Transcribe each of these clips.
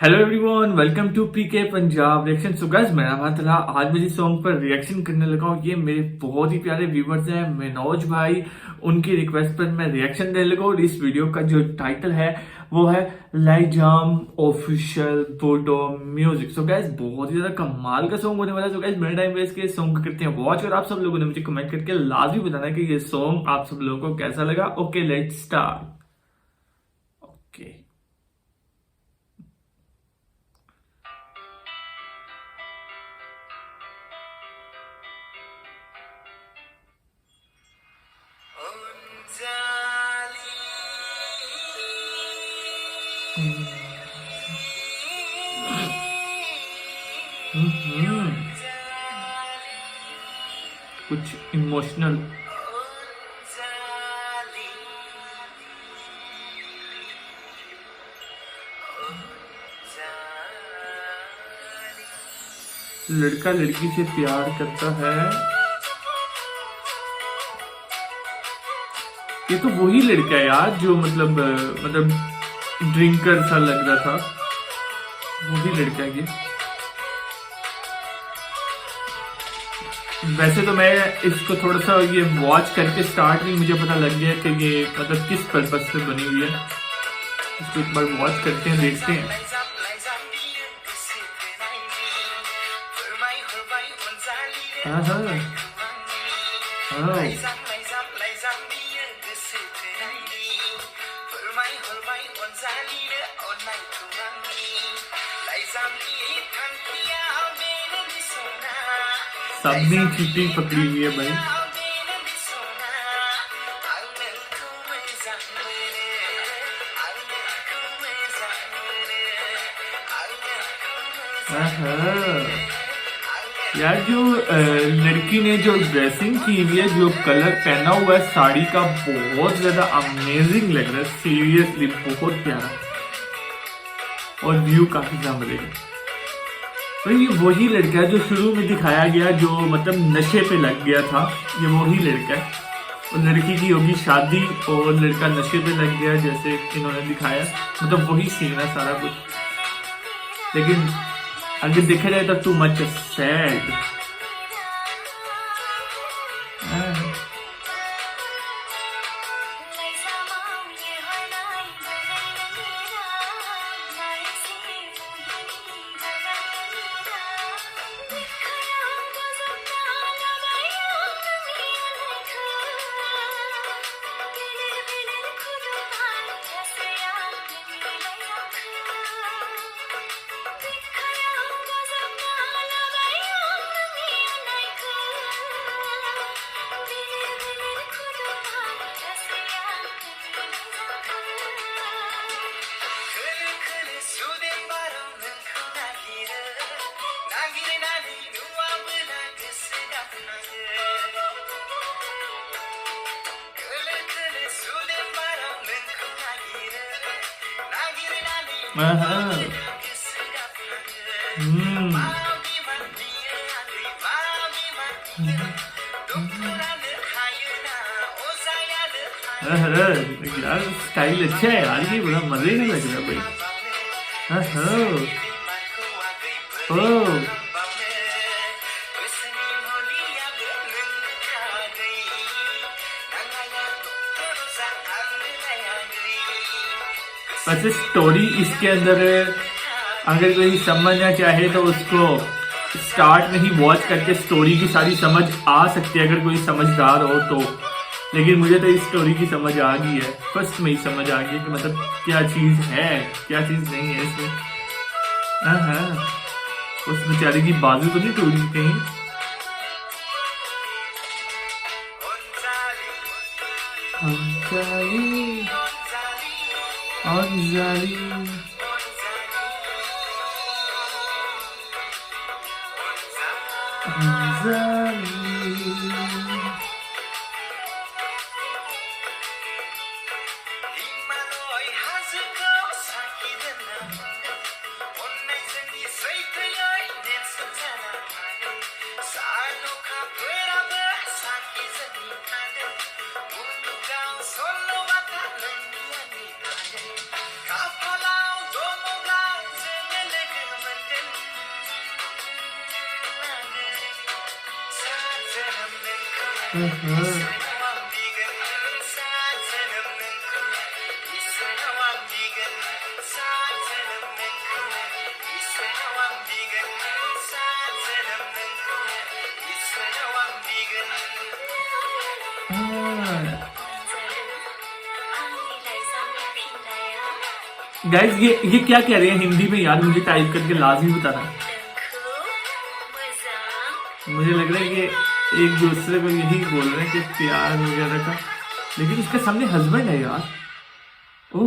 Hello everyone, welcome to PK Punjab reaction. So guys, मेरा नाम है। आज मैं जिस सॉन्ग पर रिएक्शन करने लगा हूँ, ये मेरे बहुत ही प्यारे व्यूवर्स हैं मनोज भाई, उनकी रिक्वेस्ट पर मैं रिएक्शन देने लगा। और इस वीडियो का जो टाइटल है वो है लाइजाम official Bodo music. So guys, बहुत ही ज्यादा कमाल का सॉन्ग होने वाला है। सो गाइस, मेरे टाइम वेस्ट के सॉन्ग को करते हैं वॉच, और आप सब लोगों ने मुझे कमेंट करके लाजमी बताना है कि ये सॉन्ग आप सब लोगों को कैसा लगा। Okay, let's start. ओके, कुछ इमोशनल। लड़का लड़की से प्यार करता है। ये तो वही लड़का है यार जो मतलब ड्रिंकर सा लग रहा था। वही लड़का है ये। वैसे तो मैं इसको थोड़ा सा ये वॉच करके स्टार्ट में मुझे पता लग गया कि ये मतलब किस पर्पज से बनी हुई है। इसको एक बार वॉच करते हैं, देखते हैं। हाँ हाँ हाँ। सबने चीटी पकड़ी हुई है भाई। यार जो लड़की ने जो ड्रेसिंग की हुई है, जो कलर पहना हुआ है साड़ी का, बहुत ज्यादा अमेजिंग लग रहा है। सीरियसली बहुत प्यारा, और व्यू काफी जबरदस्त। तो ये वही लड़का है जो शुरू में दिखाया गया, जो मतलब नशे पे लग गया था। ये वही लड़का है, और लड़की की होगी शादी और लड़का नशे पे लग गया, जैसे इन्होंने दिखाया। मतलब वही सीन है सारा कुछ। लेकिन अगर देखा जाए तो टू मच सैड। यार स्टाइल अच्छा है यार, ये बड़ा मजे का लग रहा है भाई। ओ वैसे स्टोरी इसके अंदर अगर कोई समझना चाहे तो उसको स्टार्ट में ही वॉच करके स्टोरी की सारी समझ आ सकती है, अगर कोई समझदार हो तो। लेकिन मुझे तो इस स्टोरी की समझ आ गई है, फर्स्ट में ही समझ आ गई कि मतलब क्या चीज है क्या चीज नहीं है इसमें। हाँ, उस बेचारे की बाजू तो नहीं टूटी कहीं। अंजलि गाइस ये क्या कह रहे हैं हिंदी में यार, मुझे टाइप करके लाजमी बताना। मुझे लग रहा है कि एक दूसरे को यही बोल रहे हैं कि प्यार वगैरह का, लेकिन इसके सामने हस्बैंड है यार। ओ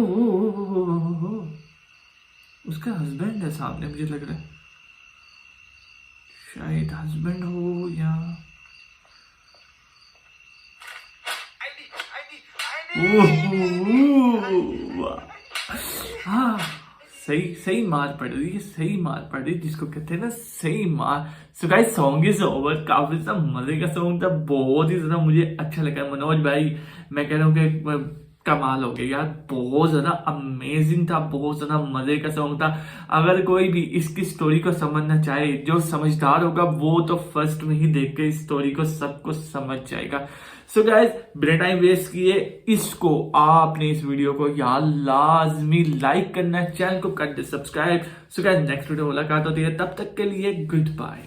उसका हस्बैंड है सामने, मुझे लग रहा है शायद हस्बैंड हो या हाँ सही मार पड़ रही है, सही मार पड़ रही है, जिसको कहते हैं ना सही मार। So guys song is over, काफी सा मजे का सॉन्ग था, बहुत ही ज्यादा मुझे अच्छा लगा। मनोज भाई मैं कह रहा हूँ कि कमाल हो गया यार, बहुत ज्यादा अमेजिंग था, बहुत ज्यादा मजे का सॉन्ग था। अगर कोई भी इसकी स्टोरी को समझना चाहे, जो समझदार होगा वो तो फर्स्ट में ही देख के इस स्टोरी को सब कुछ समझ जाएगा। सो गाइस बिना टाइम वेस्ट किए इसको आपने इस वीडियो को यार लाजमी लाइक करना है, चैनल को कर दे subscribe. So guys next video मुलाकात होती है, तब तक के लिए गुड बाय।